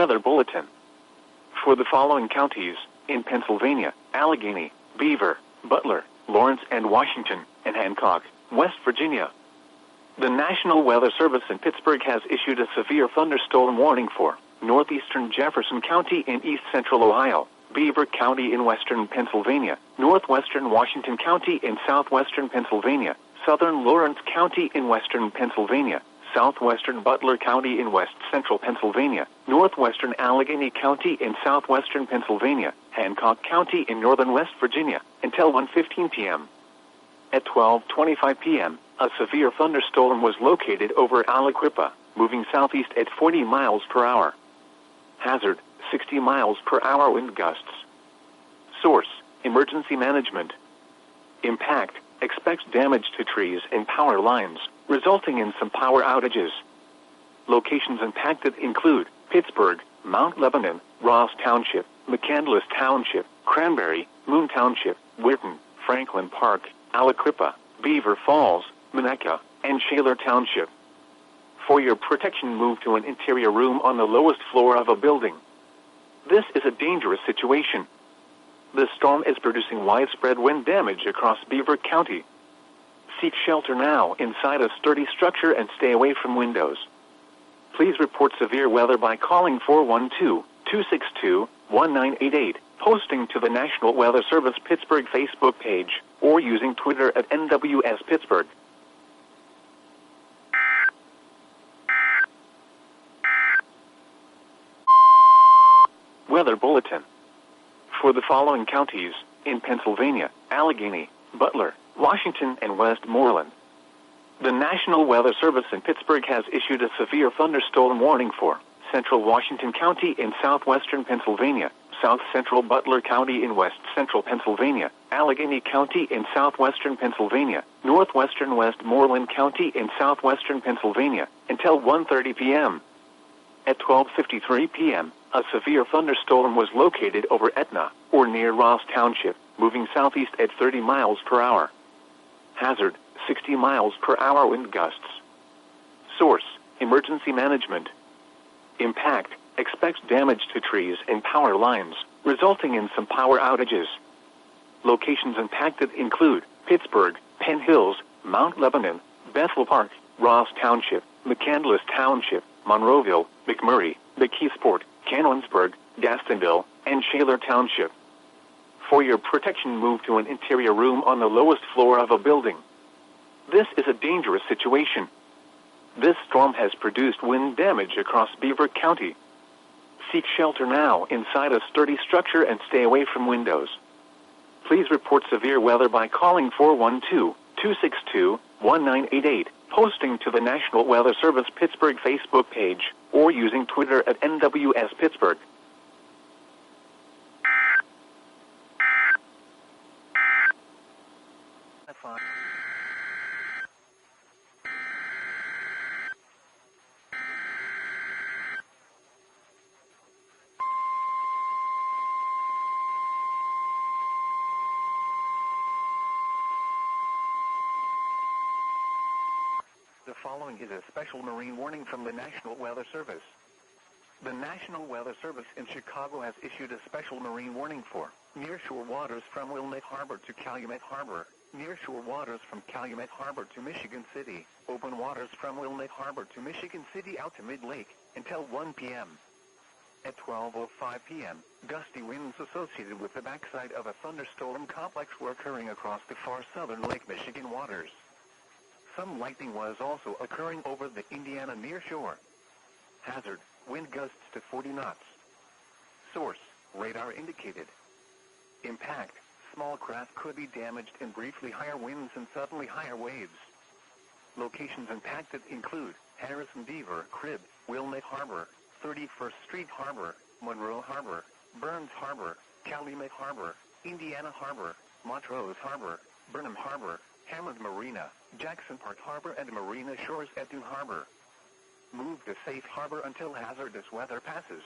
Weather Bulletin. For the following counties, in Pennsylvania, Allegheny, Beaver, Butler, Lawrence and Washington, and Hancock, West Virginia. The National Weather Service in Pittsburgh has issued a severe thunderstorm warning for northeastern Jefferson County in east-central Ohio, Beaver County in western Pennsylvania, northwestern Washington County in southwestern Pennsylvania, southern Lawrence County in western Pennsylvania, southwestern Butler County in west-central Pennsylvania, northwestern Allegheny County in southwestern Pennsylvania, Hancock County in northern West Virginia, until 1:15 p.m. At 12:25 p.m., a severe thunderstorm was located over Aliquippa, moving southeast at 40 miles per hour. Hazard, 60 miles per hour wind gusts. Source, emergency management. Impact, expects damage to trees and power lines, resulting in some power outages. Locations impacted include Pittsburgh, Mount Lebanon, Ross Township, McCandless Township, Cranberry, Moon Township, Whitton, Franklin Park, Aliquippa, Beaver Falls, Monaca, and Shaler Township. For your protection, move to an interior room on the lowest floor of a building. This is a dangerous situation. The storm is producing widespread wind damage across Beaver County. Seek shelter now inside a sturdy structure and stay away from windows. Please report severe weather by calling 412-262-1988, posting to the National Weather Service Pittsburgh Facebook page, or using Twitter at NWS Pittsburgh. Weather Bulletin. For the following counties, in Pennsylvania, Allegheny, Butler, Washington, and Westmoreland. The National Weather Service in Pittsburgh has issued a severe thunderstorm warning for central Washington County in southwestern Pennsylvania, south-central Butler County in west-central Pennsylvania, Allegheny County in southwestern Pennsylvania, northwestern Westmoreland County in southwestern Pennsylvania, until 1:30 p.m. At 12:53 p.m., a severe thunderstorm was located over Etna, or near Ross Township, moving southeast at 30 miles per hour. Hazard, 60 miles per hour wind gusts. Source, emergency management. Impact, expects damage to trees and power lines, resulting in some power outages. Locations impacted include Pittsburgh, Penn Hills, Mount Lebanon, Bethel Park, Ross Township, McCandless Township, Monroeville, McMurray, McKeesport, Canonsburg, Gastonville, and Shaler Township. For your protection, move to an interior room on the lowest floor of a building. This is a dangerous situation. This storm has produced wind damage across Beaver County. Seek shelter now inside a sturdy structure and stay away from windows. Please report severe weather by calling 412-262-1988, posting to the National Weather Service Pittsburgh Facebook page, or using Twitter at NWS Pittsburgh. The following is a special marine warning from the National Weather Service. The National Weather Service in Chicago has issued a special marine warning for nearshore waters from Wilmette Harbor to Calumet Harbor, nearshore waters from Calumet Harbor to Michigan City, open waters from Wilmette Harbor to Michigan City out to Mid-Lake, until 1 p.m. At 12:05 p.m., gusty winds associated with the backside of a thunderstorm complex were occurring across the far southern Lake Michigan waters. Some lightning was also occurring over the Indiana nearshore. Hazard, wind gusts to 40 knots. Source, radar indicated. Impact, small craft could be damaged in briefly higher winds and suddenly higher waves. Locations impacted include Harrison Beaver Crib, Wilmette Harbor, 31st Street Harbor, Monroe Harbor, Burns Harbor, Calumet Harbor, Indiana Harbor, Montrose Harbor, Burnham Harbor, Hammond Marina, Jackson Park Harbor, and Marina Shores at Dune Harbor. Move to safe harbor until hazardous weather passes.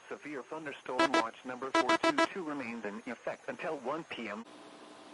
Severe thunderstorm watch number 422 remains in effect until 1 p.m.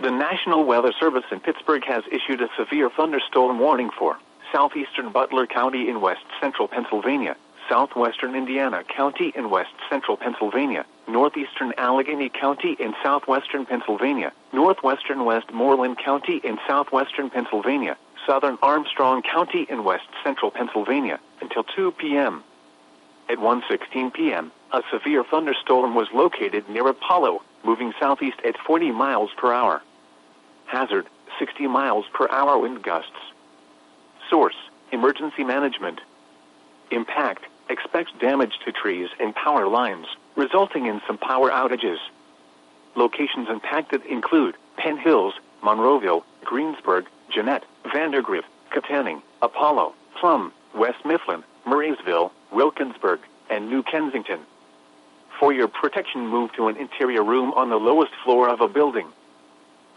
The National Weather Service in Pittsburgh has issued a severe thunderstorm warning for southeastern Butler County in west central Pennsylvania, southwestern Indiana County in west central Pennsylvania, northeastern Allegheny County in southwestern Pennsylvania, northwestern Westmoreland County in southwestern Pennsylvania, southern Armstrong County in west central Pennsylvania, until 2 p.m. At 1:16 p.m., a severe thunderstorm was located near Apollo, moving southeast at 40 miles per hour. Hazard, 60 miles per hour wind gusts. Source, emergency management. Impact, expects damage to trees and power lines, resulting in some power outages. Locations impacted include Penn Hills, Monroeville, Greensburg, Jeanette, Vandergrift, Katanning, Apollo, Plum, West Mifflin, Murraysville, Wilkinsburg, and New Kensington. For your protection, move to an interior room on the lowest floor of a building.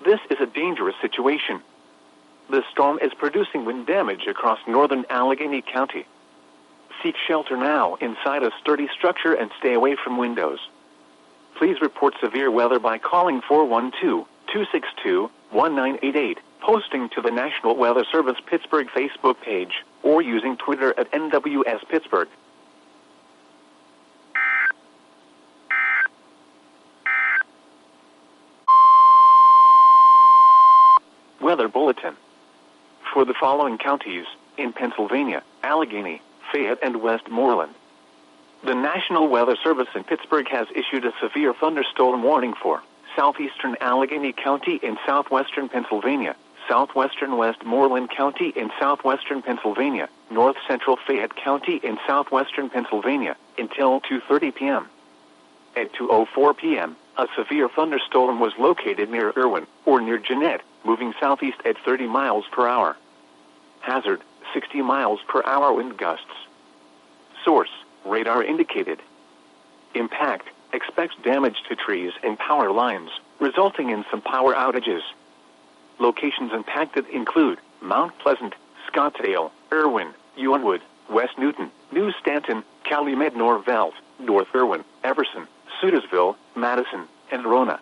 This is a dangerous situation. The storm is producing wind damage across northern Allegheny County. Seek shelter now inside a sturdy structure and stay away from windows. Please report severe weather by calling 412-262-1988, posting to the National Weather Service Pittsburgh Facebook page, or using Twitter at NWS Pittsburgh. Weather Bulletin. For the following counties, in Pennsylvania, Allegheny, Fayette, and Westmoreland. The National Weather Service in Pittsburgh has issued a severe thunderstorm warning for southeastern Allegheny County in southwestern Pennsylvania, southwestern Westmoreland County in southwestern Pennsylvania, north central Fayette County in southwestern Pennsylvania, until 2:30 p.m. At 2:04 p.m., a severe thunderstorm was located near Irwin, or near Jeanette, moving southeast at 30 miles per hour. Hazard, 60 miles per hour wind gusts. Source, radar indicated. Impact, expects damage to trees and power lines, resulting in some power outages. Locations impacted include Mount Pleasant, Scottsdale, Irwin, Ewenwood, West Newton, New Stanton, Calumet Norvelt, North Irwin, Everson, Sudlersville, Madison, and Rona.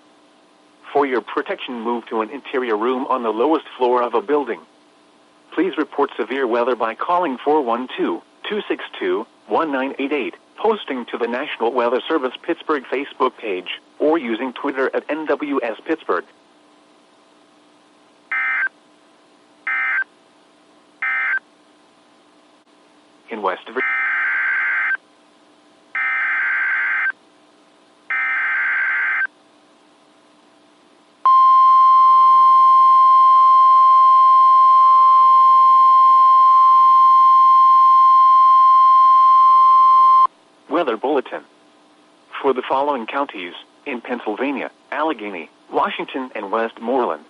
For your protection, move to an interior room on the lowest floor of a building. Please report severe weather by calling 412-262-1988, posting to the National Weather Service Pittsburgh Facebook page, or using Twitter at NWS Pittsburgh. In West Virginia. Weather Bulletin. For the following counties, in Pennsylvania, Allegheny, Washington, and Westmoreland.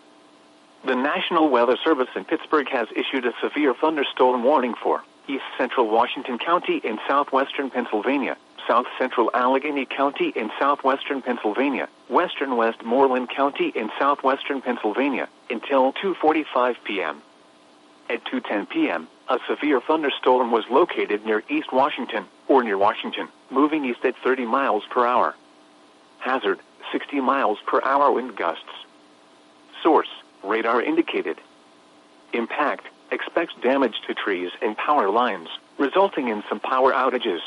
The National Weather Service in Pittsburgh has issued a severe thunderstorm warning for east central Washington County in southwestern Pennsylvania, south central Allegheny County in southwestern Pennsylvania, western Westmoreland County in southwestern Pennsylvania, until 2:45 p.m. At 2:10 p.m., a severe thunderstorm was located near East Washington, or near Washington, moving east at 30 miles per hour. Hazard, 60 miles per hour wind gusts. Source, radar indicated. Impact, expects damage to trees and power lines, resulting in some power outages.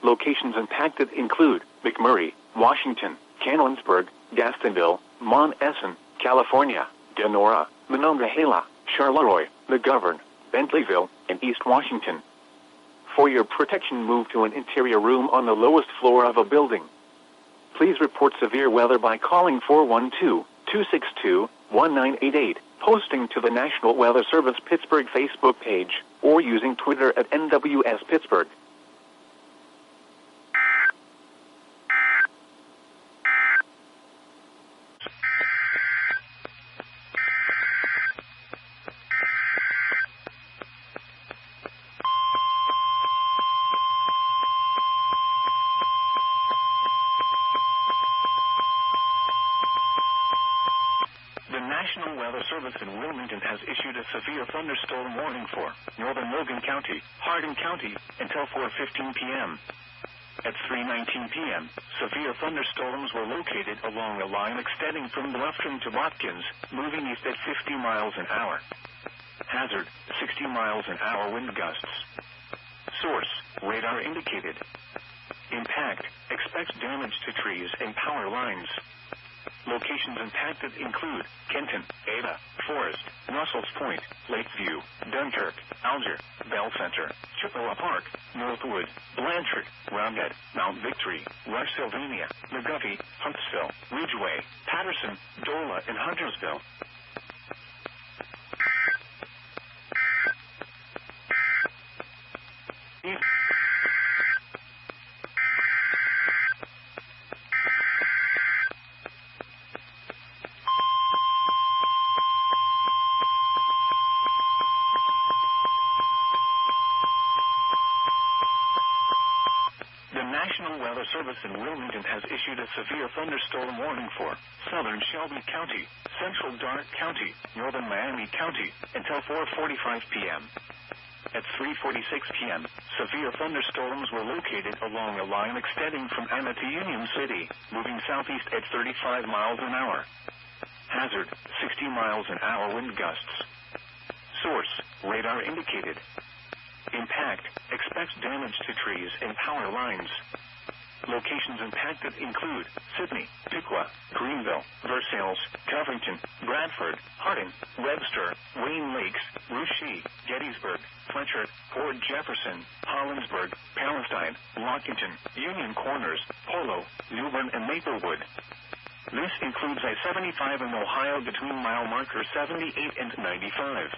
Locations impacted include McMurray, Washington, Canonsburg, Gastonville, Mount Essen, California, Denora, Monongahela, Charleroi, McGovern, Bentleyville, and East Washington. For your protection, move to an interior room on the lowest floor of a building. Please report severe weather by calling 412-262-1988, posting to the National Weather Service Pittsburgh Facebook page, or using Twitter at NWS Pittsburgh. The National Weather Service in Wilmington has issued a severe thunderstorm warning for northern Logan County, Hardin County, until 4:15 p.m. At 3:19 p.m., severe thunderstorms were located along a line extending from Bluffton to Watkins, moving east at 50 miles an hour. Hazard, 60 miles an hour wind gusts. Source, radar indicated. Impact, expect damage to trees and power lines. Locations impacted include Kenton, Ada, Forest, Russell's Point, Lakeview, Dunkirk, Alger, Bell Center, Chippewa Park, Northwood, Blanchard, Roundhead, Mount Victory, Rush, Sylvania, McGuffey, Huntsville, Ridgeway, Patterson, Dola, and Huntersville. National Weather Service in Wilmington has issued a severe thunderstorm warning for southern Shelby County, central Darke County, northern Miami County, until 4:45 p.m. At 3:46 p.m., severe thunderstorms were located along a line extending from Anna to Union City, moving southeast at 35 miles an hour. Hazard, 60 miles an hour wind gusts. Source, radar indicated. Impact, expect damage to trees and power lines. Locations impacted include Sydney, Piqua, Greenville, Versailles, Covington, Bradford, Harding, Webster, Wayne Lakes, Russia, Gettysburg, Fletcher, Port Jefferson, Hollinsburg, Palestine, Lockington, Union Corners, Polo, Newbern, and Maplewood. This includes I-75 in Ohio between mile marker 78 and 95.